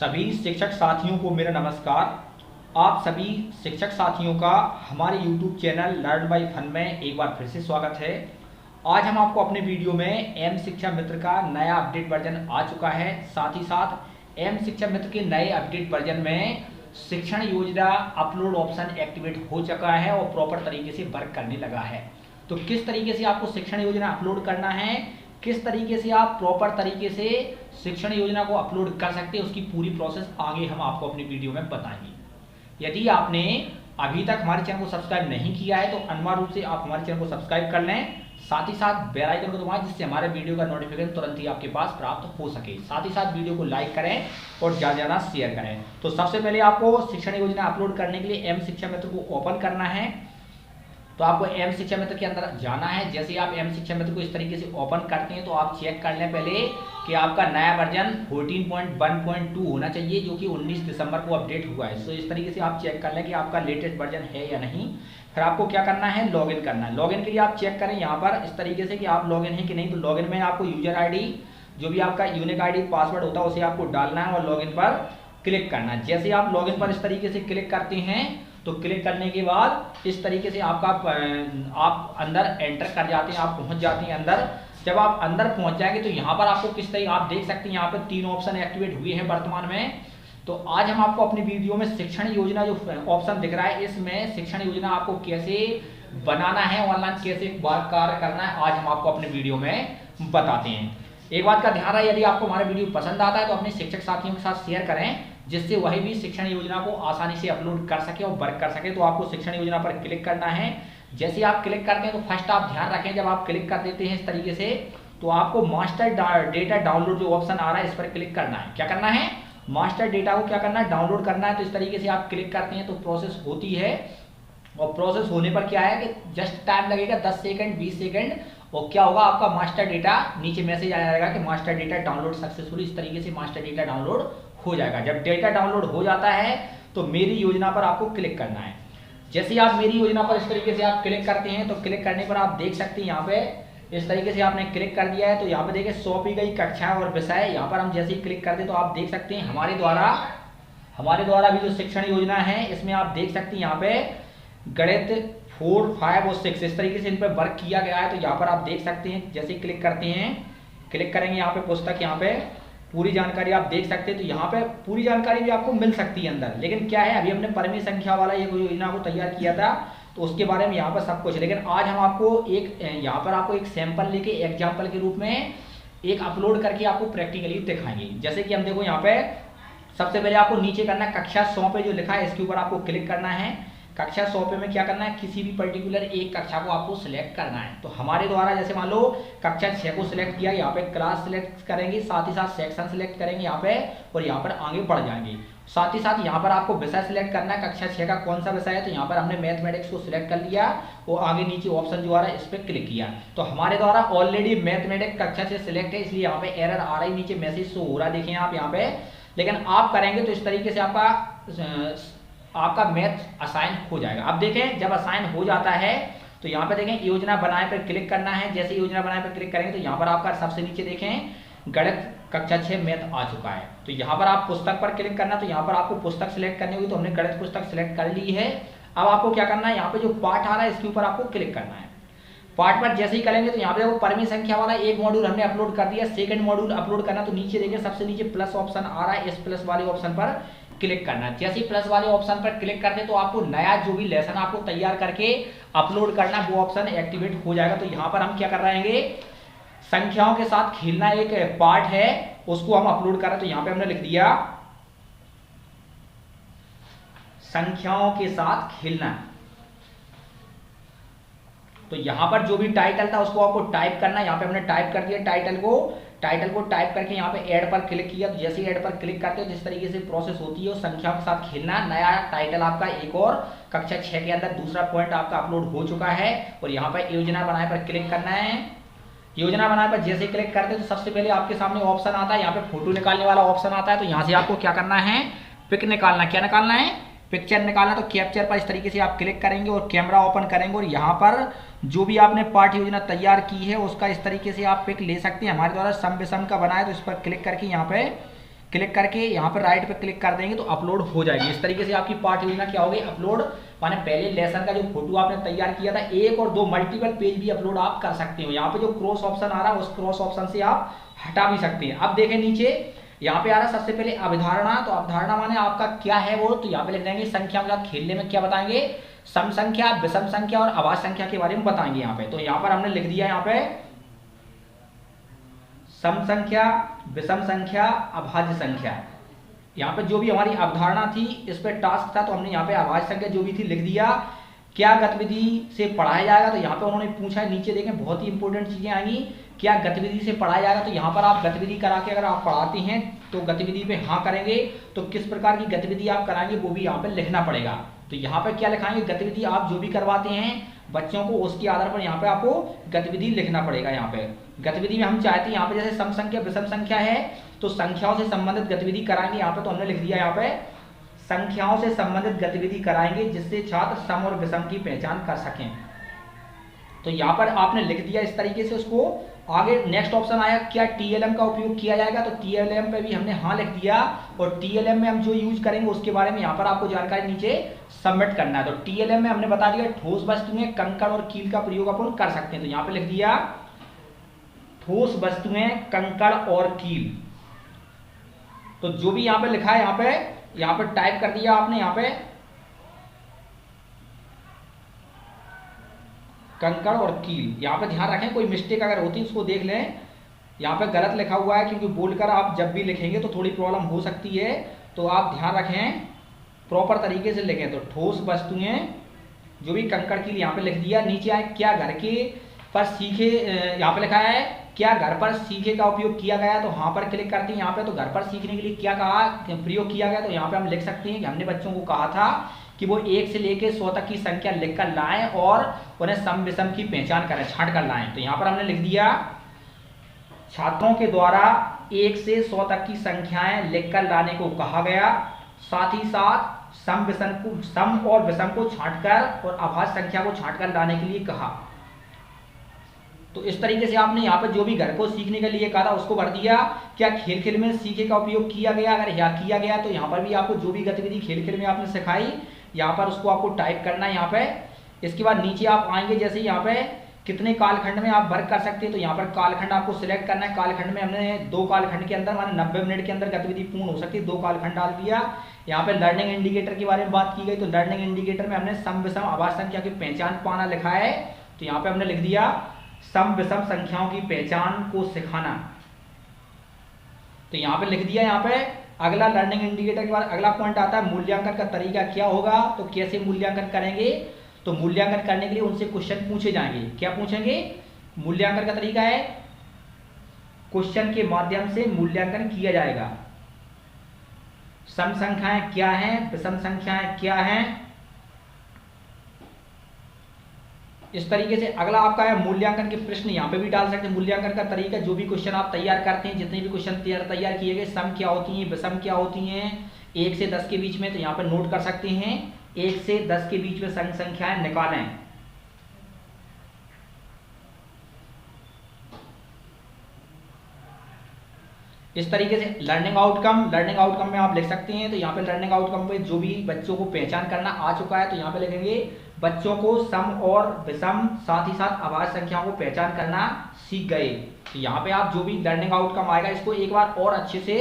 सभी शिक्षक साथियों को मेरा नमस्कार। आप सभी शिक्षक साथियों का हमारे YouTube channel Learn by Fun में एक बार फिर से स्वागत है। आज हम आपको अपने वीडियो में एम शिक्षा मित्र का नया अपडेट वर्जन आ चुका है। साथ ही साथ एम शिक्षा मित्र के नए अपडेट वर्जन में शिक्षण योजना अपलोड ऑप्शन एक्टिवेट हो चुका है और प्रॉपर तरीके से वर्क करने लगा है। तो किस तरीके से आपको शिक्षण योजना अपलोड करना है, किस तरीके से आप प्रॉपर तरीके से शिक्षण योजना को अपलोड कर सकते हैं, उसकी पूरी प्रोसेस आगे हम आपको अपनी वीडियो में बताएंगे। यदि आपने अभी तक हमारे चैनल को सब्सक्राइब नहीं किया है तो अनिवार्य रूप से आप हमारे चैनल को सब्सक्राइब कर लें। साथ ही साथ बेल आइकन को दबाएं जिससे हमारे वीडियो का नोटिफिकेशन तुरंत ही आपके पास प्राप्त हो सके। साथ ही साथ वीडियो को लाइक करें और ज़्यादा ज़्यादा शेयर करें। तो सबसे पहले आपको शिक्षण योजना अपलोड करने के लिए एम शिक्षा मित्र को ओपन करना है। तो आपको एम शिक्षा मित्र के अंदर जाना है। जैसे आप एम शिक्षा मित्र को इस तरीके से ओपन करते हैं तो आप चेक कर लें पहले कि आपका नया वर्जन 14.1.2 होना चाहिए, जो कि 19 दिसंबर को अपडेट हुआ है। तो इस तरीके से आप चेक कर लें कि आपका लेटेस्ट वर्जन है या नहीं। फिर आपको क्या करना है, लॉगिन करना है। लॉगिन के लिए आप चेक करें यहाँ पर इस तरीके से कि आप लॉगिन है कि नहीं। तो लॉगिन में आपको यूजर आईडी, जो भी आपका यूनिक आईडी पासवर्ड होता है उसे आपको डालना है और लॉगिन पर क्लिक करना है। जैसे आप लॉगिन पर इस तरीके से क्लिक करते हैं तो क्लिक करने के बाद इस तरीके से आप अंदर एंटर कर जाते हैं, आप पहुंच जाते हैं अंदर। जब आप अंदर पहुंच जाएंगे तो यहाँ पर आपको किस तरीके आप देख सकते हैं यहाँ पर 3 ऑप्शन एक्टिवेट हुए हैं वर्तमान में। तो आज हम आपको अपनी वीडियो में शिक्षण योजना जो ऑप्शन दिख रहा है, इसमें शिक्षण योजना आपको कैसे बनाना है, ऑनलाइन कैसे कार्य करना है, आज हम आपको अपने वीडियो में बताते हैं। एक बात का ध्यान रहे, यदि आपको हमारा वीडियो पसंद आता है तो अपने शिक्षक साथियों के साथ शेयर करें, जिससे वही भी शिक्षण योजना को आसानी से अपलोड कर सके और वर्क कर सके। तो आपको शिक्षण योजना पर क्लिक करना है। जैसे आप क्लिक करते हैं तो फर्स्ट आप ध्यान रखें, जब आप क्लिक कर देते हैं इस तरीके से तो आपको मास्टर डेटा डाउनलोड जो ऑप्शन आ रहा है इस पर क्लिक करना है। क्या करना है, मास्टर डेटा को क्या करना है, डाउनलोड करना है। तो इस तरीके से आप क्लिक करते हैं तो प्रोसेस होती है और प्रोसेस होने पर क्या है कि जस्ट टाइम लगेगा 10 सेकंड 20 सेकंड और क्या होगा, आपका मास्टर डेटा नीचे मैसेज आ जाएगा कि मास्टर डेटा डाउनलोड सक्सेसफुली। इस तरीके से मास्टर डेटा डाउनलोड हो जाएगा। जब डेटा डाउनलोड हो जाता है तो मेरी योजना पर आपको क्लिक करना है। जैसे आप मेरी योजना पर इस तरीके से आप क्लिक करते हैं तो क्लिक करने पर आप देख सकते हैं यहाँ पे इस तरीके से आपने क्लिक कर दिया है। तो यहाँ पे देखिए सौंपी गई कक्षा और विषय, यहाँ पर हम जैसे ही क्लिक करते हैं तो आप देख सकते हैं हमारे द्वारा भी जो शिक्षण योजना है इसमें आप देख सकते हैं यहाँ पे गणित 4, 5 और 6 इस तरीके से इन पर वर्क किया गया है। तो यहाँ पर आप देख सकते हैं जैसे क्लिक करते हैं, क्लिक करेंगे यहाँ पे पुस्तक, यहाँ पे पूरी जानकारी आप देख सकते हैं। तो यहाँ पे पूरी जानकारी भी आपको मिल सकती है अंदर। लेकिन क्या है, अभी हमने परिमेय संख्या वाला ये योजना को तैयार किया था तो उसके बारे में यहाँ पर सब कुछ। लेकिन आज हम आपको यहाँ पर आपको एक सैंपल लेके एग्जाम्पल के रूप में एक अपलोड करके आपको प्रैक्टिकली दिखाएंगे। जैसे कि हम देखो यहाँ पे सबसे पहले आपको नीचे करना है कक्षा 100 पे जो लिखा है इसके ऊपर आपको क्लिक करना है। कक्षा 100 पे में क्या करना है, किसी भी पर्टिकुलर एक कक्षा को आपको सिलेक्ट करना है। तो हमारे द्वारा जैसे मान लो कक्षा 6 को सिलेक्ट किया, यहाँ पे क्लास सिलेक्ट करेंगे, साथ ही साथ सेक्शन सिलेक्ट करेंगे यहाँ पे और यहाँ पर आगे बढ़ जाएंगे। साथ ही साथ यहाँ पर आपको विषय सिलेक्ट करना है, कक्षा 6 का कौन सा विषय है। तो यहाँ पर हमने मैथमेटिक्स को सिलेक्ट कर लिया और आगे नीचे ऑप्शन जो आ रहा है इस पर क्लिक किया। तो हमारे द्वारा ऑलरेडी मैथमेटिक्स कक्षा से सिलेक्ट है, इसलिए यहाँ पे एरर आ रहा है, नीचे मैसेज शो हो रहा है, देखें आप यहाँ पे। लेकिन आप करेंगे तो इस तरीके से आपका मैथ असाइन हो जाएगा। अब देखें जब असाइन हो जाता है तो यहाँ पे देखें योजना बनाए पर क्लिक करना है। जैसे योजना बनाए पर क्लिक करेंगे तो यहाँ पर आपका सबसे नीचे देखें गणित कक्षा 6 मैथ आ चुका है। तो यहाँ पर आप पुस्तक पर क्लिक करना, तो यहाँ पर आपको पुस्तक सिलेक्ट करनी होगी। तो हमने गणित पुस्तक सिलेक्ट कर ली है। अब आपको क्या करना है, यहाँ पे जो पाठ आ रहा है इसके ऊपर आपको क्लिक करना है। पार्ट पर जैसे ही करेंगे तो यहाँ पे देखो परिमेय संख्या वाला एक मॉड्यूल हमने अपलोड कर दिया, सेकंड मॉड्यूल अपलोड करना। तो नीचे देखिए सबसे नीचे प्लस ऑप्शन आ रहा है, इस प्लस वाले ऑप्शन पर क्लिक करना है। जैसे ही प्लस वाले ऑप्शन पर क्लिक करते तो आपको नया जो भी लेसन आपको तैयार करके अपलोड करना वो ऑप्शन एक्टिवेट हो जाएगा। तो यहाँ पर हम क्या कर रहे हैं, संख्याओं के साथ खेलना एक पार्ट है उसको हम अपलोड कर रहे हैं। तो यहाँ पे हमने लिख दिया संख्याओं के साथ खेलना। तो यहाँ पर जो भी टाइटल था उसको आपको टाइप करना है। यहाँ पे हमने टाइप कर दिया टाइटल को टाइप करके यहाँ पे ऐड पर क्लिक किया। तो जैसे ही ऐड पर क्लिक करते हो जिस तरीके से प्रोसेस होती है, संख्याओं के साथ खेलना, नया टाइटल आपका एक और कक्षा 6 के अंदर दूसरा पॉइंट आपका अपलोड हो चुका है। और यहाँ पर योजना बनाए पर क्लिक करना है। योजना बनाए पर जैसे क्लिक करते तो सबसे पहले आपके सामने ऑप्शन आता है, यहाँ पे फोटो निकालने वाला ऑप्शन आता है। तो यहाँ से आपको क्या करना है, पिक निकालना। क्या निकालना है, पिक्चर निकालना। तो कैप्चर पर इस तरीके से आप क्लिक करेंगे और कैमरा ओपन करेंगे और यहाँ पर जो भी आपने पाठ योजना तैयार की है उसका इस तरीके से आप पिक ले सकते हैं। हमारे द्वारा सम विषम का बनाया तो इस पर क्लिक करके यहाँ पे क्लिक करके यहाँ पर राइट पे क्लिक कर देंगे तो अपलोड हो जाएगी। इस तरीके से आपकी पाठ योजना क्या होगी, अपलोड, माने पहले लेसन का जो फोटो आपने तैयार किया था, 1 और 2 मल्टीपल पेज भी अपलोड आप कर सकते हो। यहाँ पे जो क्रॉस ऑप्शन आ रहा है उस क्रॉस ऑप्शन से आप हटा भी सकते हैं। अब देखें नीचे यहाँ पे आ रहा है सबसे पहले अवधारणा। तो अवधारणा माने आपका क्या है वो, तो यहाँ पे लिख देंगे संख्या के साथ खेलने में क्या बताएंगे, सम संख्या, विषम संख्या और अभाज्य संख्या के बारे में बताएंगे यहाँ पे। तो यहाँ पर हमने लिख दिया यहाँ पे सम संख्या, विषम संख्या, अभाज्य संख्या। यहाँ पे जो भी हमारी अवधारणा थी इस पे टास्क था तो हमने यहाँ पे अभाज्य संख्या जो भी थी लिख दिया। क्या गतिविधि से पढ़ाया जाएगा, तो यहाँ पे उन्होंने पूछा है, नीचे देखें बहुत ही इंपॉर्टेंट चीजें आएंगी। क्या गतिविधि से पढ़ाया जाएगा, तो यहाँ पर आप गतिविधि करा के अगर आप पढ़ाते हैं तो गतिविधि पे हाँ करेंगे, तो किस प्रकार की गतिविधि आप कराएंगे वो भी यहाँ पे लिखना पड़ेगा। तो यहाँ पे क्या लिखाएंगे, गतिविधि आप जो भी करवाते हैं बच्चों को उसके आधार पर यहाँ पे आपको गतिविधि लिखना पड़ेगा। यहाँ पे गतिविधि में हम चाहते हैं यहाँ पे जैसे सम संख्या, विषम संख्या है तो संख्याओं से संबंधित गतिविधि कराएंगे। यहाँ पे तो हमने लिख दिया यहाँ पे संख्याओं से संबंधित गतिविधि कराएंगे जिससे छात्र सम और विषम की पहचान कर सकें। तो यहाँ पर आपने लिख दिया इस तरीके से उसको। आगे नेक्स्ट ऑप्शन आया, क्या टीएलएम का उपयोग किया जाएगा, तो टीएलएम पे भी हमने हाँ लिख दिया। और टीएलएम में हम जो यूज करेंगे उसके बारे में यहाँ पर आपको जानकारी नीचे सबमिट करना है। तो टीएलएम में हमने बता दिया ठोस वस्तुएं, कंकड़ और कील का प्रयोग अपन कर सकते हैं। तो यहाँ पे लिख दिया ठोस वस्तुएं, कंकड़ और कील। तो जो भी यहाँ पे लिखा है यहाँ पे टाइप कर दिया आपने, यहाँ पे कंकड़ और कील। यहाँ पे ध्यान रखें कोई मिस्टेक अगर होती है उसको देख लें। यहाँ पे गलत लिखा हुआ है क्योंकि बोलकर आप जब भी लिखेंगे तो थोड़ी प्रॉब्लम हो सकती है, तो आप ध्यान रखें प्रॉपर तरीके से लिखें। तो ठोस वस्तुएं जो भी कंकड़ कील यहाँ पे लिख दिया। नीचे आए क्या घर के पर सीखे, यहाँ पे लिखा है क्या घर पर सीखे का उपयोग किया गया, तो वहाँ पर क्लिक करते हैं। यहाँ पे तो घर पर सीखने के लिए क्या कहा, प्रयोग किया गया, तो यहाँ पे हम लिख सकते हैं कि हमने बच्चों को कहा था कि वो 1 से लेकर 100 तक की संख्या लिखकर लाएं और उन्हें सम विषम की पहचान करें, छांट कर लाएं। तो यहाँ पर हमने लिख दिया छात्रों के द्वारा 1 से 100 तक की संख्याएं लिखकर लाने को कहा गया, साथ ही साथ सम और विषम को छांटकर और अभाज्य संख्या को छांटकर लाने के लिए कहा। तो इस तरीके से आपने यहाँ पर जो भी घर को सीखने के लिए कहा था उसको भर दिया। क्या खेल खेल में सीखे का उपयोग किया गया, अगर यहाँ किया गया तो यहाँ पर भी आपको जो भी गतिविधि खेल खेल में आपने सिखाई यहाँ पर उसको आपको टाइप करना है यहाँ पे। इसके बाद नीचे आप आएंगे, जैसे यहाँ पे कितने कालखंड में आप वर्क कर सकते हैं, तो यहाँ पर कालखंड आपको सिलेक्ट करना है। कालखंड में हमने 2 कालखंड के अंदर माने 90 मिनट के अंदर गतिविधि पूर्ण हो सकती है, 2 कालखंड डाल दिया। यहाँ पे लर्निंग इंडिकेटर के बारे में बात की गई, तो लर्निंग इंडिकेटर में हमने सम विषम अभाज्य संख्या की पहचान पाना लिखा है। तो यहाँ पे हमने लिख दिया सम विषम संख्याओं की पहचान को सिखाना। तो यहाँ पे लिख दिया। यहाँ पे अगला लर्निंग इंडिकेटर के बाद अगला पॉइंट आता है मूल्यांकन का तरीका क्या होगा, तो कैसे मूल्यांकन करेंगे, तो मूल्यांकन करने के लिए उनसे क्वेश्चन पूछे जाएंगे। क्या पूछेंगे, मूल्यांकन का तरीका है क्वेश्चन के माध्यम से मूल्यांकन किया जाएगा। सम संख्याएं क्या हैं, विषम संख्याएं क्या हैं, इस तरीके से। अगला आपका है मूल्यांकन के प्रश्न, यहाँ पे भी डाल सकते हैं मूल्यांकन का तरीका। जो भी क्वेश्चन आप तैयार करते हैं, जितने भी क्वेश्चन तैयार किए गए, सम क्या होती हैं, विषम क्या होती हैं 1 से 10 के बीच में, तो यहाँ पे नोट कर सकते हैं 1 से 10 के बीच में संख्याएं निकालें। इस तरीके से लर्निंग आउटकम में आप लिख सकते हैं। तो यहाँ पे लर्निंग आउटकम पे जो भी बच्चों को पहचान करना आ चुका है, तो यहाँ पे लिखेंगे बच्चों को सम और विषम साथ ही साथ अभाज्य संख्याओं को पहचान करना सीख गए। तो यहाँ पे आप जो भी लर्निंग आउटकम आएगा इसको एक बार और अच्छे से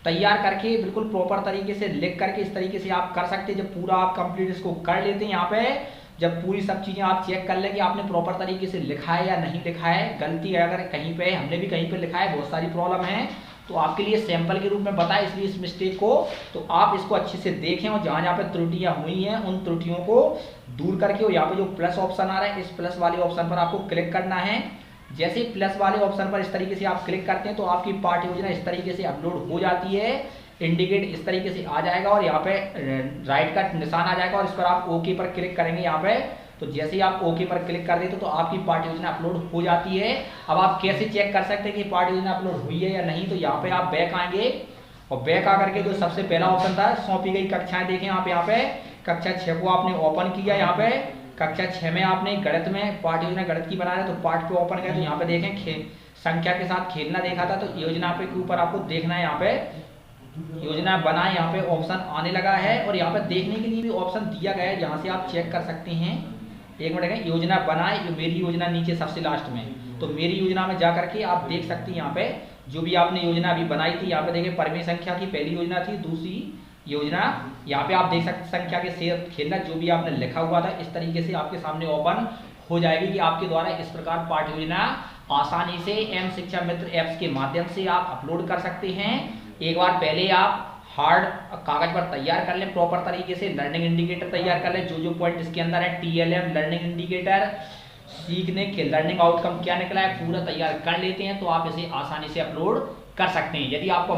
तैयार करके बिल्कुल प्रॉपर तरीके से लिख करके इस तरीके से आप कर सकते हैं। जब पूरा आप कंप्लीट इसको कर लेते हैं, यहाँ पे जब पूरी सब चीजें आप चेक कर लें कि आपने प्रॉपर तरीके से लिखा है या नहीं लिखा है, गलती है अगर कहीं पे, हमने भी कहीं पे लिखा है, बहुत सारी प्रॉब्लम है, तो आपके लिए सैंपल के रूप में बताएं, इसलिए इस मिस्टेक को तो आप इसको अच्छे से देखें और जहां जहां पे त्रुटियां हुई हैं उन त्रुटियों को दूर करके, और यहाँ पे जो प्लस ऑप्शन आ रहा है इस प्लस वाले ऑप्शन पर आपको क्लिक करना है। जैसे ही प्लस वाले ऑप्शन पर इस तरीके से आप क्लिक करते हैं तो आपकी पाठ्य योजना इस तरीके से अपलोड हो जाती है। इंडिकेट इस तरीके से आ जाएगा और यहाँ पे राइट का निशान आ जाएगा और इस पर आप ओके पर क्लिक करेंगे यहाँ पे। तो जैसे ही आप ओके पर क्लिक कर देते तो आपकी पाठ्य योजना अपलोड हो जाती है। अब आप कैसे चेक कर सकते हैं कि पाठ्य योजना अपलोड हुई है या नहीं, तो यहाँ पे आप बैक आएंगे और बैक आकर के जो सबसे पहला ऑप्शन था सौंपी गई कक्षाएं, देखें आप यहाँ पे कक्षा 6 को आपने ओपन किया। यहाँ पे कक्षा 6 में आपने गणित में पाठ्य योजना गणित की बना रहे तो पाठ पे ओपन गए, तो यहाँ पे देखें संख्या के साथ खेलना देखा था, तो योजना पे के ऊपर आपको देखना है यहाँ पे योजना बनाए यहाँ पे ऑप्शन आने लगा है और यहाँ पे देखने के लिए भी ऑप्शन दिया गया है, जहाँ से आप चेक कर सकते हैं। एक मिनट है, योजना बनाए, जो मेरी योजना नीचे सबसे लास्ट में, तो मेरी योजना में जा करके आप देख सकते हैं यहाँ पे जो भी आपने योजना अभी बनाई थी। यहाँ पे देखिए परमेय संख्या की पहली योजना थी, दूसरी योजना यहाँ पे आप देख सकते संख्या के शेर खेलना, जो भी आपने लिखा हुआ था इस तरीके से आपके सामने ओपन हो जाएगी कि आपके द्वारा इस प्रकार पाठ्य योजना आसानी से एम शिक्षा मित्र ऐप्स के माध्यम से आप अपलोड कर सकते हैं। एक बार पहले आप हार्ड कागज पर तैयार कर लें, प्रॉपर तरीके से लर्निंग इंडिकेटर तैयार कर लें, जो जो पॉइंट इसके अंदर है, TLM लर्निंग इंडिकेटर, सीखने के लर्निंग आउटकम क्या निकला है, पूरा तैयार कर लेते हैं तो आप इसे आसानी से अपलोड कर सकते हैं। यदि आपको